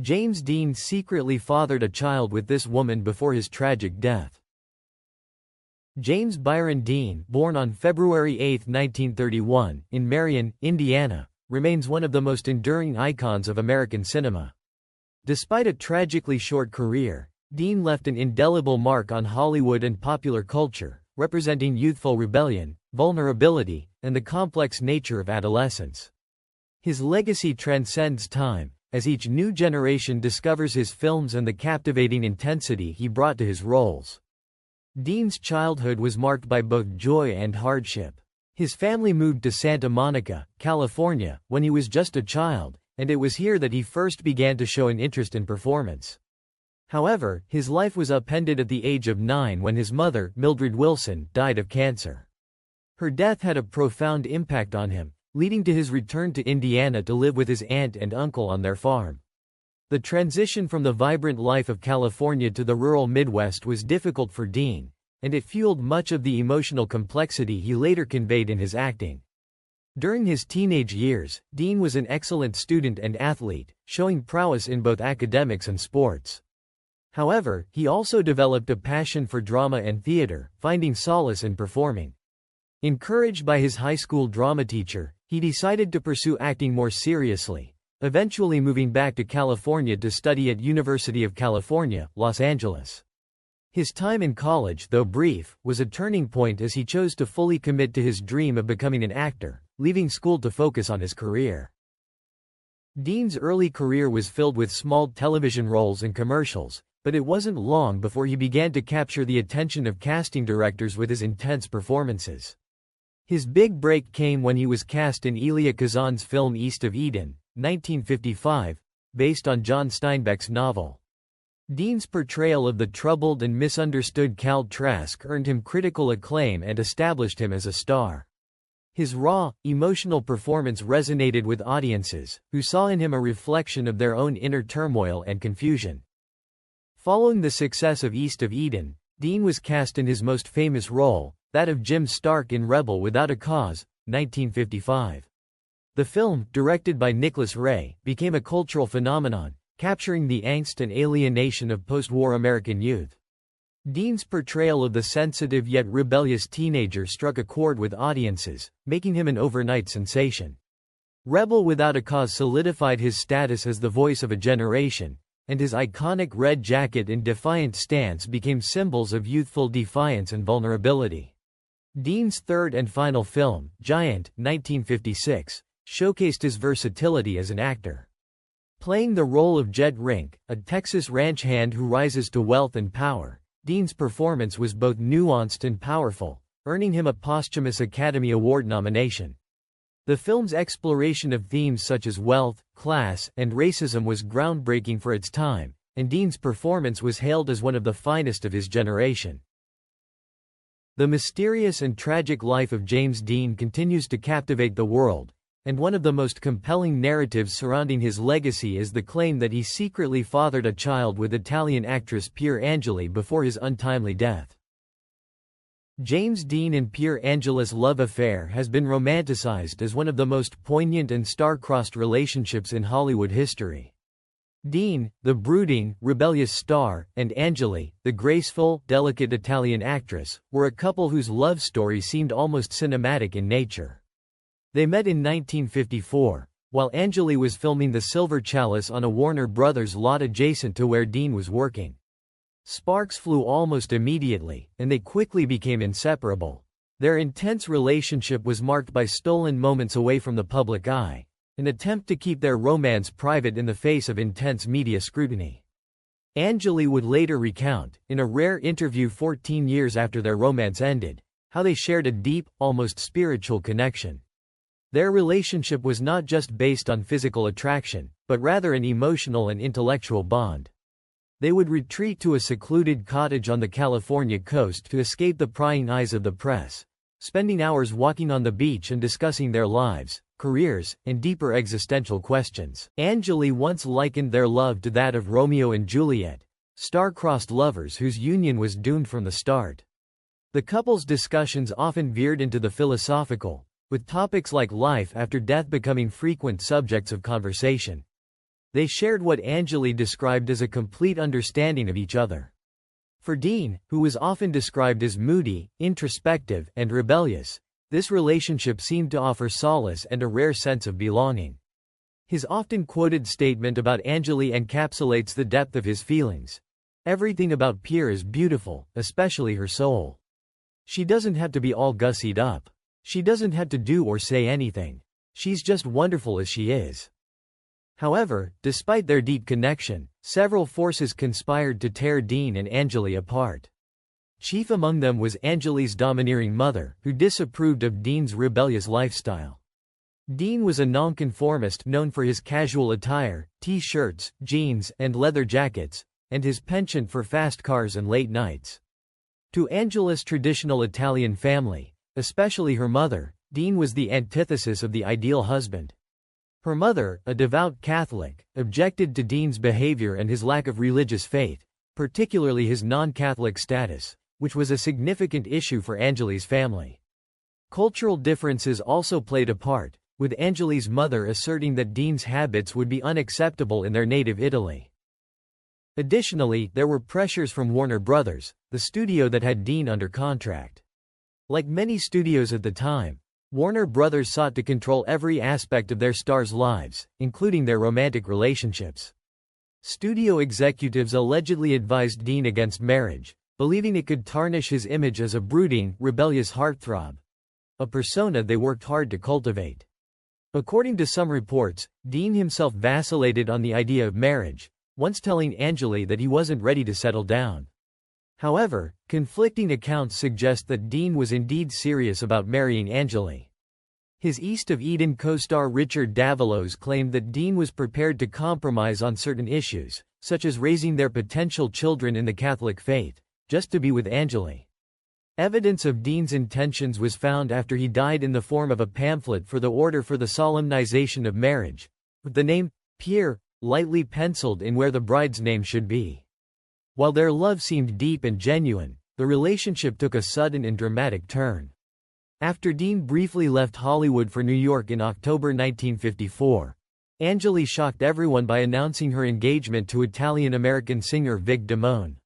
James Dean secretly fathered a child with this woman before his tragic death. James Byron Dean, born on February 8, 1931, in Marion, Indiana, remains one of the most enduring icons of American cinema. Despite a tragically short career, Dean left an indelible mark on Hollywood and popular culture, representing youthful rebellion, vulnerability, and the complex nature of adolescence. His legacy transcends time, as each new generation discovers his films and the captivating intensity he brought to his roles. Dean's childhood was marked by both joy and hardship. His family moved to Santa Monica, California, when he was just a child, and it was here that he first began to show an interest in performance. However, his life was upended at the age of 9 when his mother, Mildred Wilson, died of cancer. Her death had a profound impact on him, leading to his return to Indiana to live with his aunt and uncle on their farm. The transition from the vibrant life of California to the rural Midwest was difficult for Dean, and it fueled much of the emotional complexity he later conveyed in his acting. During his teenage years, Dean was an excellent student and athlete, showing prowess in both academics and sports. However, he also developed a passion for drama and theater, finding solace in performing. Encouraged by his high school drama teacher, he decided to pursue acting more seriously, eventually moving back to California to study at University of California, Los Angeles. His time in college, though brief, was a turning point as he chose to fully commit to his dream of becoming an actor, leaving school to focus on his career. Dean's early career was filled with small television roles and commercials, but it wasn't long before he began to capture the attention of casting directors with his intense performances. His big break came when he was cast in Elia Kazan's film East of Eden, 1955, based on John Steinbeck's novel. Dean's portrayal of the troubled and misunderstood Cal Trask earned him critical acclaim and established him as a star. His raw, emotional performance resonated with audiences, who saw in him a reflection of their own inner turmoil and confusion. Following the success of East of Eden, Dean was cast in his most famous role, that of Jim Stark in Rebel Without a Cause, 1955. The film, directed by Nicholas Ray, became a cultural phenomenon, capturing the angst and alienation of post-war American youth. Dean's portrayal of the sensitive yet rebellious teenager struck a chord with audiences, making him an overnight sensation. Rebel Without a Cause solidified his status as the voice of a generation, and his iconic red jacket and defiant stance became symbols of youthful defiance and vulnerability. Dean's third and final film, Giant, 1956, showcased his versatility as an actor. Playing the role of Jed Rink, a Texas ranch hand who rises to wealth and power, Dean's performance was both nuanced and powerful, earning him a posthumous Academy Award nomination. The film's exploration of themes such as wealth, class, and racism was groundbreaking for its time, and Dean's performance was hailed as one of the finest of his generation. The mysterious and tragic life of James Dean continues to captivate the world, and one of the most compelling narratives surrounding his legacy is the claim that he secretly fathered a child with Italian actress Pier Angeli before his untimely death. James Dean and Pier Angela's love affair has been romanticized as one of the most poignant and star-crossed relationships in Hollywood history. Dean, the brooding, rebellious star, and Angeli, the graceful, delicate Italian actress, were a couple whose love story seemed almost cinematic in nature. They met in 1954, while Angeli was filming The Silver Chalice on a Warner Brothers lot adjacent to where Dean was working. Sparks flew almost immediately, and they quickly became inseparable. Their intense relationship was marked by stolen moments away from the public eye, an attempt to keep their romance private in the face of intense media scrutiny. Angeli would later recount, in a rare interview 14 years after their romance ended, how they shared a deep, almost spiritual connection. Their relationship was not just based on physical attraction, but rather an emotional and intellectual bond. They would retreat to a secluded cottage on the California coast to escape the prying eyes of the press, spending hours walking on the beach and discussing their lives, careers, and deeper existential questions. Angeli once likened their love to that of Romeo and Juliet, star-crossed lovers whose union was doomed from the start. The couple's discussions often veered into the philosophical, with topics like life after death becoming frequent subjects of conversation. They shared what Anjali described as a complete understanding of each other. For Dean, who was often described as moody, introspective, and rebellious, this relationship seemed to offer solace and a rare sense of belonging. His often quoted statement about Anjali encapsulates the depth of his feelings. Everything about Pierre is beautiful, especially her soul. She doesn't have to be all gussied up. She doesn't have to do or say anything. She's just wonderful as she is. However, despite their deep connection, several forces conspired to tear Dean and Anjali apart. Chief among them was Anjali's domineering mother, who disapproved of Dean's rebellious lifestyle. Dean was a nonconformist known for his casual attire, t-shirts, jeans, and leather jackets, and his penchant for fast cars and late nights. To Anjali's traditional Italian family, especially her mother, Dean was the antithesis of the ideal husband. Her mother, a devout Catholic, objected to Dean's behavior and his lack of religious faith, particularly his non-Catholic status, which was a significant issue for Anjali's family. Cultural differences also played a part, with Anjali's mother asserting that Dean's habits would be unacceptable in their native Italy. Additionally, there were pressures from Warner Brothers, the studio that had Dean under contract. Like many studios at the time, Warner Brothers sought to control every aspect of their stars' lives, including their romantic relationships. Studio executives allegedly advised Dean against marriage, believing it could tarnish his image as a brooding, rebellious heartthrob, a persona they worked hard to cultivate. According to some reports, Dean himself vacillated on the idea of marriage, once telling Anjali that he wasn't ready to settle down. However, conflicting accounts suggest that Dean was indeed serious about marrying Anjali. His East of Eden co-star Richard Davalos claimed that Dean was prepared to compromise on certain issues, such as raising their potential children in the Catholic faith, just to be with Anjali. Evidence of Dean's intentions was found after he died in the form of a pamphlet for the Order for the Solemnization of Marriage, with the name, Pierre, lightly penciled in where the bride's name should be. While their love seemed deep and genuine, the relationship took a sudden and dramatic turn. After Dean briefly left Hollywood for New York in October 1954, Anjali shocked everyone by announcing her engagement to Italian-American singer Vic Damone.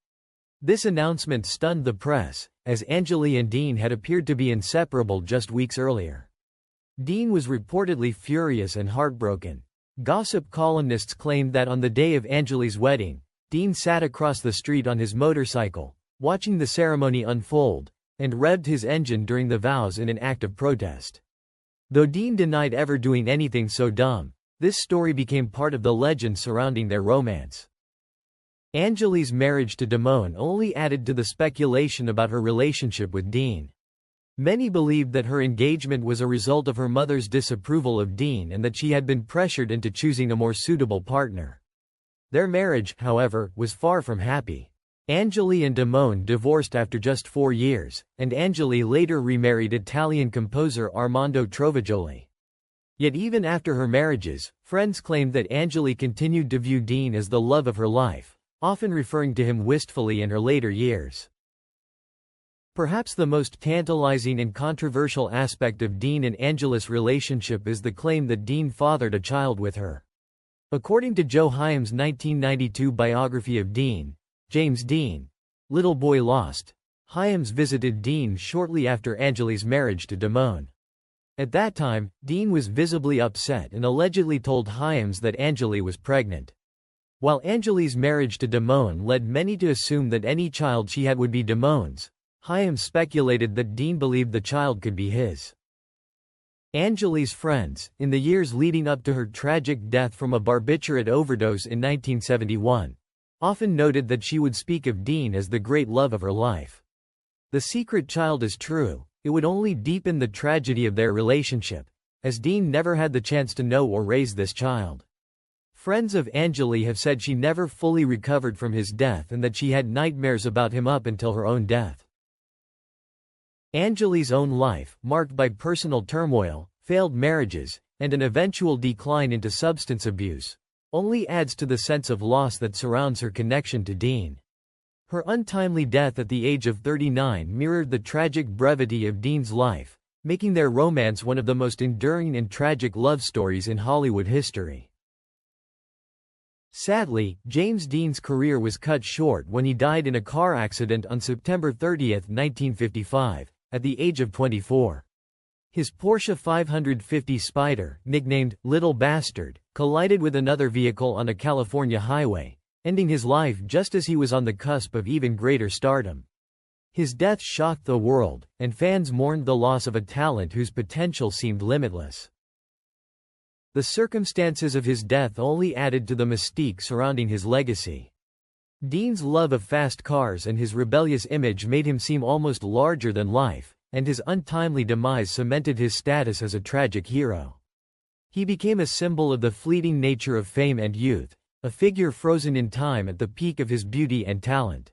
This announcement stunned the press, as Anjali and Dean had appeared to be inseparable just weeks earlier. Dean was reportedly furious and heartbroken. Gossip columnists claimed that on the day of Anjali's wedding, Dean sat across the street on his motorcycle, watching the ceremony unfold, and revved his engine during the vows in an act of protest. Though Dean denied ever doing anything so dumb, this story became part of the legend surrounding their romance. Anjali's marriage to Damone only added to the speculation about her relationship with Dean. Many believed that her engagement was a result of her mother's disapproval of Dean and that she had been pressured into choosing a more suitable partner. Their marriage, however, was far from happy. Anjali and Damone divorced after just 4 years, and Anjali later remarried Italian composer Armando Trovajoli. Yet even after her marriages, friends claimed that Anjali continued to view Dean as the love of her life, often referring to him wistfully in her later years. Perhaps the most tantalizing and controversial aspect of Dean and Anjali's relationship is the claim that Dean fathered a child with her. According to Joe Hyams' 1992 biography of Dean, James Dean, Little Boy Lost, Hyams visited Dean shortly after Anjali's marriage to Damone. At that time, Dean was visibly upset and allegedly told Hyams that Anjali was pregnant. While Anjali's marriage to Damone led many to assume that any child she had would be Damone's, Hyams speculated that Dean believed the child could be his. Anjali's friends, in the years leading up to her tragic death from a barbiturate overdose in 1971, often noted that she would speak of Dean as the great love of her life. The secret child is true, it would only deepen the tragedy of their relationship, as Dean never had the chance to know or raise this child. Friends of Anjali have said she never fully recovered from his death and that she had nightmares about him up until her own death. Anjali's own life, marked by personal turmoil, failed marriages, and an eventual decline into substance abuse, only adds to the sense of loss that surrounds her connection to Dean. Her untimely death at the age of 39 mirrored the tragic brevity of Dean's life, making their romance one of the most enduring and tragic love stories in Hollywood history. Sadly, James Dean's career was cut short when he died in a car accident on September 30, 1955, at the age of 24. His Porsche 550 Spyder, nicknamed Little Bastard, collided with another vehicle on a California highway, ending his life just as he was on the cusp of even greater stardom. His death shocked the world, and fans mourned the loss of a talent whose potential seemed limitless. The circumstances of his death only added to the mystique surrounding his legacy. Dean's love of fast cars and his rebellious image made him seem almost larger than life, and his untimely demise cemented his status as a tragic hero. He became a symbol of the fleeting nature of fame and youth, a figure frozen in time at the peak of his beauty and talent.